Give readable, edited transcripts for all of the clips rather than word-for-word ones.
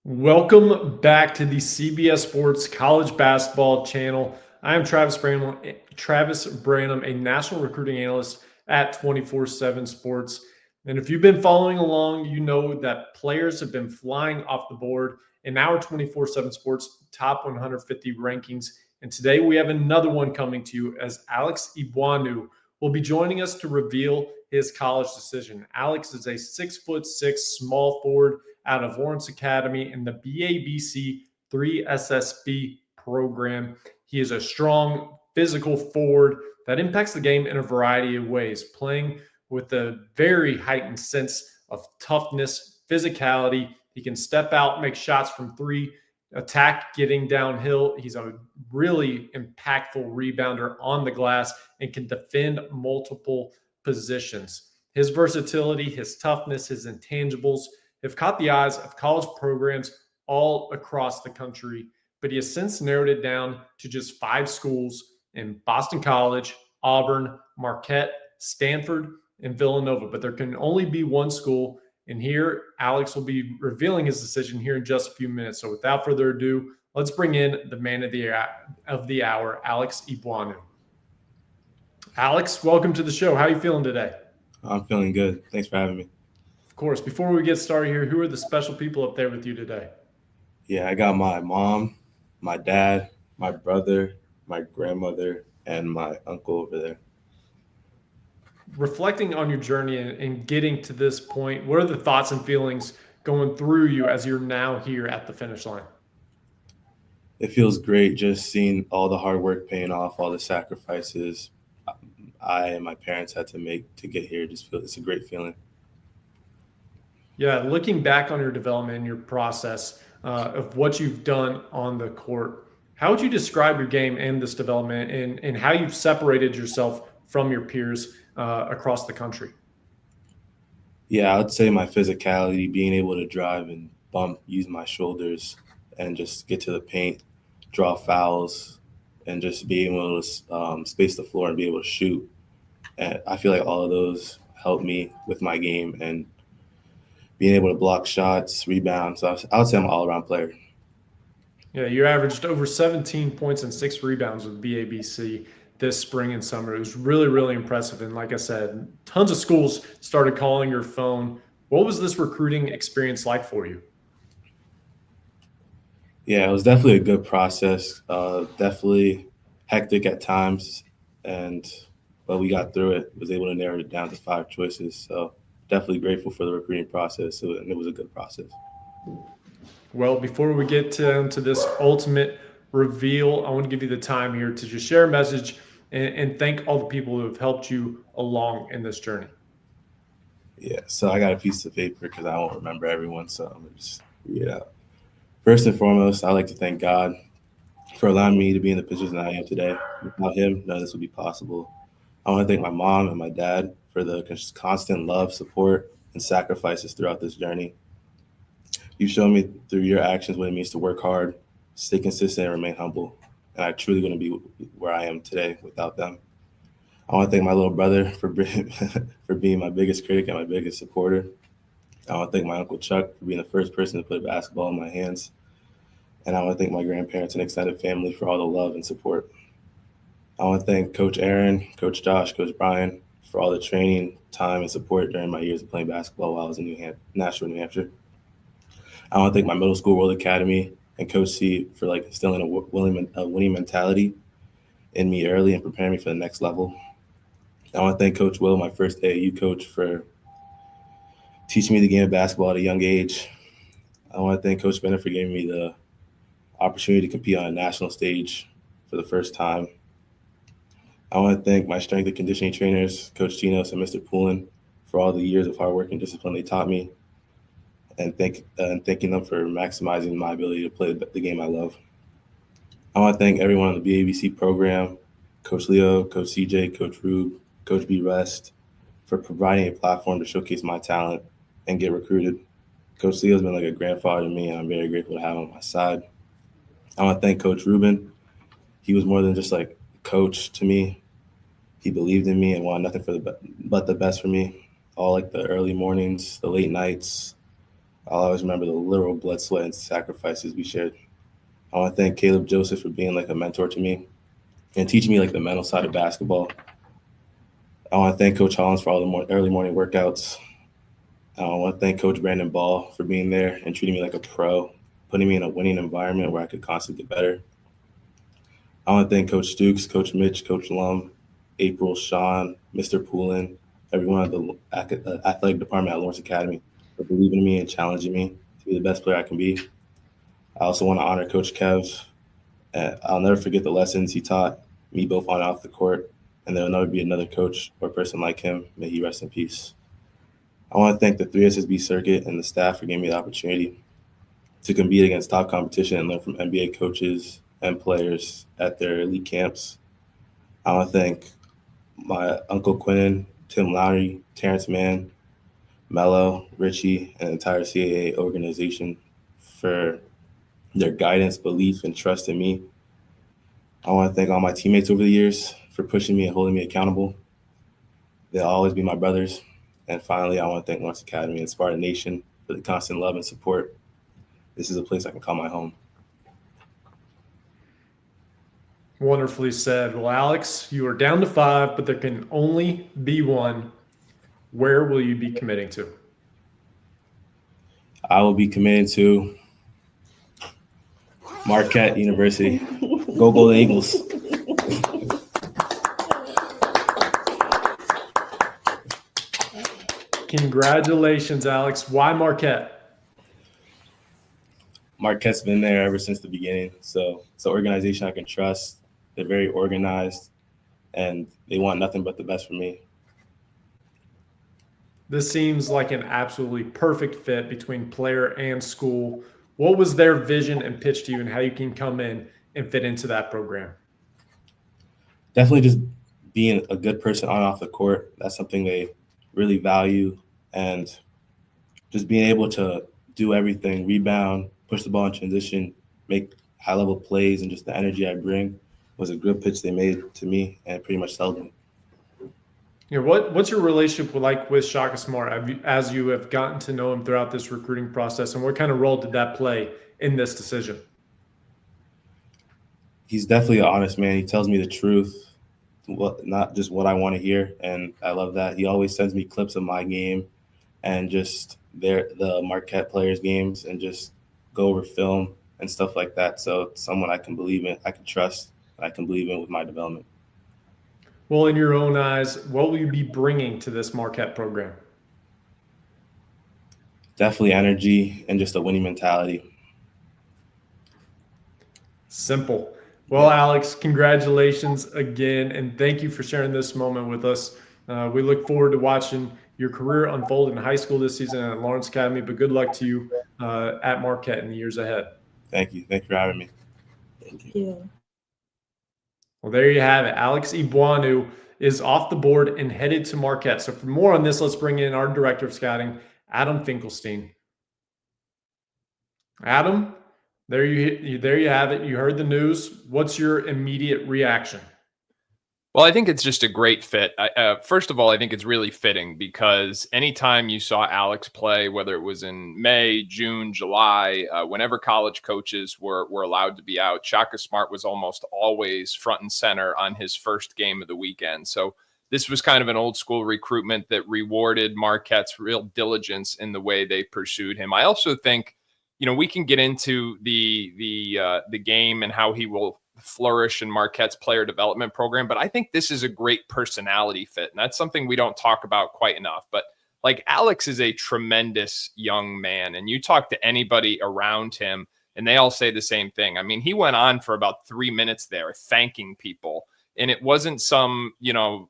Welcome back to the CBS Sports College Basketball Channel. I am Travis Branham, a national recruiting analyst at 24/7 Sports. And if you've been following along, you know that players have been flying off the board in our 24/7 Sports top 150 rankings. And today we have another one coming to you as Alex Egbuonu will be joining us to reveal his college decision. Alex is a 6'6" small forward out of Lawrence Academy in the BABC 3SSB program. He is a strong physical forward that impacts the game in a variety of ways, playing with a very heightened sense of toughness, physicality. He can step out, make shots from three, attack getting downhill. He's a really impactful rebounder on the glass and can defend multiple positions. His versatility, his toughness, his intangibles have caught the eyes of college programs all across the country, but he has since narrowed it down to just 5 schools in Boston College, Auburn, Marquette, Stanford, and Villanova. But there can only be one school. And here, Alex will be revealing his decision here in just a few minutes. So without further ado, let's bring in the man of the hour, Alex Egbuonu. Alex, welcome to the show. How are you feeling today? I'm feeling good. Thanks for having me. Of course. Before we get started here, who are the special people up there with you today? Yeah, I got my mom, my dad, my brother, my grandmother, and my uncle over there. Reflecting on your journey and getting to this point, what are the thoughts and feelings going through you as you're now here at the finish line? It feels great just seeing all the hard work paying off, all the sacrifices I and my parents had to make to get here. It's a great feeling. Yeah, looking back on your development and your process of what you've done on the court, how would you describe your game and this development and how you've separated yourself from your peers across the country? Yeah, I would say my physicality, being able to drive and bump, use my shoulders, and just get to the paint, draw fouls, and just being able to space the floor and be able to shoot. And I feel like all of those help me with my game and being able to block shots, rebound. So I would say I'm an all-around player. Yeah, you averaged over 17 points and 6 rebounds with BABC this spring and summer. It was really, really impressive. And like I said, tons of schools started calling your phone. What was this recruiting experience like for you? Yeah, it was definitely a good process. Definitely hectic at times, but we got through it. Was able to narrow it down to 5 choices. So definitely grateful for the recruiting process, and it was a good process. Well, before we get to this ultimate reveal, I want to give you the time here to just share a message and thank all the people who have helped you along in this journey. Yeah, so I got a piece of paper because I won't remember everyone, so I'm going to just read it out. First and foremost, I'd like to thank God for allowing me to be in the position I am today. Without him, none of this would be possible. I want to thank my mom and my dad for the constant love, support, and sacrifices throughout this journey. You've shown me through your actions what it means to work hard, stay consistent, and remain humble. And I truly wouldn't be where I am today without them. I want to thank my little brother for being my biggest critic and my biggest supporter. I want to thank my Uncle Chuck for being the first person to put a basketball in my hands. And I want to thank my grandparents and extended family for all the love and support. I want to thank Coach Aaron, Coach Josh, Coach Brian for all the training, time, and support during my years of playing basketball while I was in Nashville, New Hampshire. I want to thank my middle school World Academy and Coach C for instilling a winning mentality in me early and preparing me for the next level. I want to thank Coach Will, my first AAU coach, for teaching me the game of basketball at a young age. I want to thank Coach Bennett for giving me the opportunity to compete on a national stage for the first time. I want to thank my strength and conditioning trainers, Coach Ginos and Mr. Poulin, for all the years of hard work and discipline they taught me, and thanking them for maximizing my ability to play the game I love. I want to thank everyone on the BABC program, Coach Leo, Coach CJ, Coach Rube, Coach B. Rest, for providing a platform to showcase my talent and get recruited. Coach Leo's been like a grandfather to me, and I'm very grateful to have him on my side. I want to thank Coach Rubin. He was more than just like a coach to me. He believed in me and wanted nothing but the best for me. All the early mornings, the late nights, I'll always remember the literal blood, sweat, and sacrifices we shared. I want to thank Caleb Joseph for being like a mentor to me and teaching me like the mental side of basketball. I want to thank Coach Hollins for all the early morning workouts. I want to thank Coach Brandon Ball for being there and treating me like a pro, putting me in a winning environment where I could constantly get better. I want to thank Coach Stukes, Coach Mitch, Coach Lum, April, Sean, Mr. Poulin, everyone at the athletic department at Lawrence Academy for believing in me and challenging me to be the best player I can be. I also want to honor Coach Kev. I'll never forget the lessons he taught me both on and off the court, and there will never be another coach or person like him. May he rest in peace. I want to thank the 3SSB circuit and the staff for giving me the opportunity to compete against top competition and learn from NBA coaches and players at their elite camps. I want to thank my Uncle Quinnen, Tim Lowry, Terrence Mann, Mello, Richie, and the entire CAA organization for their guidance, belief, and trust in me. I want to thank all my teammates over the years for pushing me and holding me accountable. They'll always be my brothers. And finally, I want to thank Lawrence Academy and Spartan Nation for the constant love and support. This is a place I can call my home. Wonderfully said. Well, Alex, you are down to 5, but there can only be one. Where will you be committing to? I will be committing to Marquette University. Go Golden Eagles. Congratulations, Alex. Why Marquette? Marquette's been there ever since the beginning. So it's an organization I can trust. They're very organized, and they want nothing but the best for me. This seems like an absolutely perfect fit between player and school. What was their vision and pitch to you, and how you can come in and fit into that program? Definitely just being a good person on and off the court. That's something they really value. And just being able to do everything, rebound, push the ball in transition, make high-level plays, and just the energy I bring was a good pitch they made to me and pretty much sold me. What's your relationship like with Shaka Smart as you have gotten to know him throughout this recruiting process, and what kind of role did that play in this decision? He's definitely an honest man. He tells me the truth, not just what I want to hear, and I love that. He always sends me clips of my game and just the Marquette players' games and just go over film and stuff like that. So it's someone I can believe in, I can trust, and I can believe in with my development. Well, in your own eyes, what will you be bringing to this Marquette program? Definitely energy and just a winning mentality. Simple. Well, Alex, congratulations again, and thank you for sharing this moment with us. We look forward to watching your career unfold in high school this season at Lawrence Academy, but good luck to you at Marquette in the years ahead. Thank you. Thank you for having me. Thank you. Well, there you have it. Alex Egbuonu is off the board and headed to Marquette. So for more on this, let's bring in our director of scouting, Adam Finkelstein. Adam, there you have it. You heard the news. What's your immediate reaction? Well, I think it's just a great fit. First of all, I think it's really fitting because anytime you saw Alex play, whether it was in May, June, July, whenever college coaches were allowed to be out, Shaka Smart was almost always front and center on his first game of the weekend. So this was kind of an old school recruitment that rewarded Marquette's real diligence in the way they pursued him. I also think, we can get into the game and how he will flourish in Marquette's player development program, but I think this is a great personality fit, and that's something we don't talk about quite enough. But like, Alex is a tremendous young man, and you talk to anybody around him and they all say the same thing. I mean, he went on for about 3 minutes there thanking people, and it wasn't some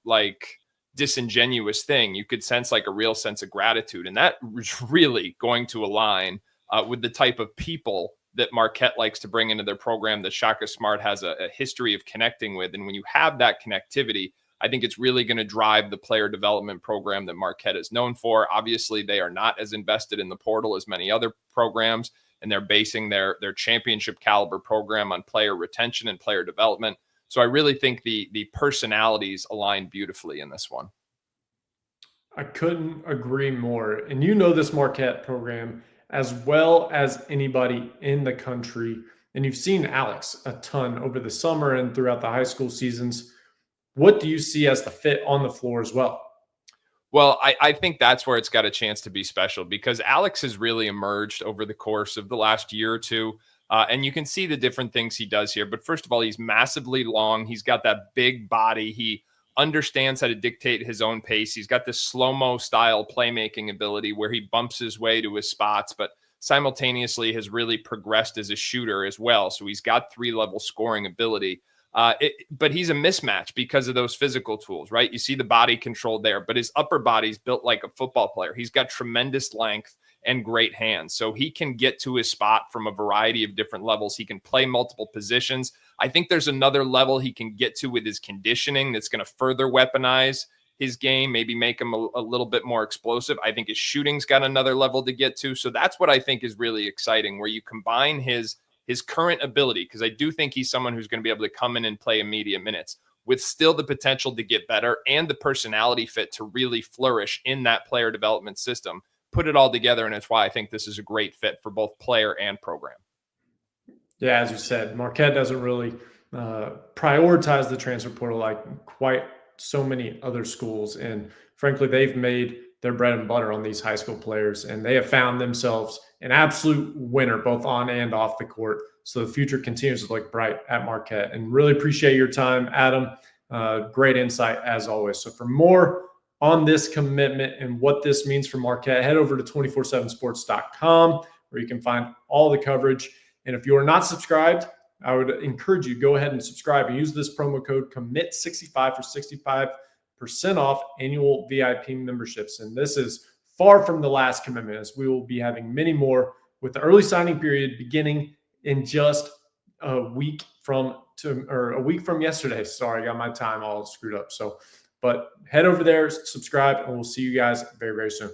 like disingenuous thing. You could sense like a real sense of gratitude, and that was really going to align with the type of people that Marquette likes to bring into their program, that Shaka Smart has a history of connecting with. And when you have that connectivity, I think it's really going to drive the player development program that Marquette is known for. Obviously, they are not as invested in the portal as many other programs, and they're basing their championship caliber program on player retention and player development. So I really think the personalities align beautifully in this one. I couldn't agree more. And this Marquette program as well as anybody in the country. And you've seen Alex a ton over the summer and throughout the high school seasons. What do you see as the fit on the floor as well? Well, I think that's where it's got a chance to be special because Alex has really emerged over the course of the last year or two. And you can see the different things he does here. But first of all, he's massively long. He's got that big body. He understands how to dictate his own pace. He's got this slow-mo style playmaking ability where he bumps his way to his spots, but simultaneously has really progressed as a shooter as well. So he's got 3-level scoring ability. But he's a mismatch because of those physical tools, right? You see the body control there, but his upper body's built like a football player. He's got tremendous length and great hands. So he can get to his spot from a variety of different levels. He can play multiple positions. I think there's another level he can get to with his conditioning that's going to further weaponize his game, maybe make him a little bit more explosive. I think his shooting's got another level to get to. So that's what I think is really exciting, where you combine his current ability, because I do think he's someone who's going to be able to come in and play immediate minutes with still the potential to get better and the personality fit to really flourish in that player development system. Put it all together, and it's why I think this is a great fit for both player and program. Yeah, as you said, Marquette doesn't really prioritize the transfer portal like quite so many other schools. And frankly, they've made their bread and butter on these high school players, and they have found themselves an absolute winner both on and off the court. So the future continues to look bright at Marquette. And really appreciate your time, Adam. Great insight as always. So for more on this commitment and what this means for Marquette, head over to 247sports.com where you can find all the coverage. And if you are not subscribed, I would encourage you to go ahead and subscribe and use this promo code COMMIT65 for 65% off annual VIP memberships. And this is far from the last commitment, as we will be having many more with the early signing period beginning in just a week from yesterday. Sorry, I got my time all screwed up. But head over there, subscribe, and we'll see you guys very, very soon.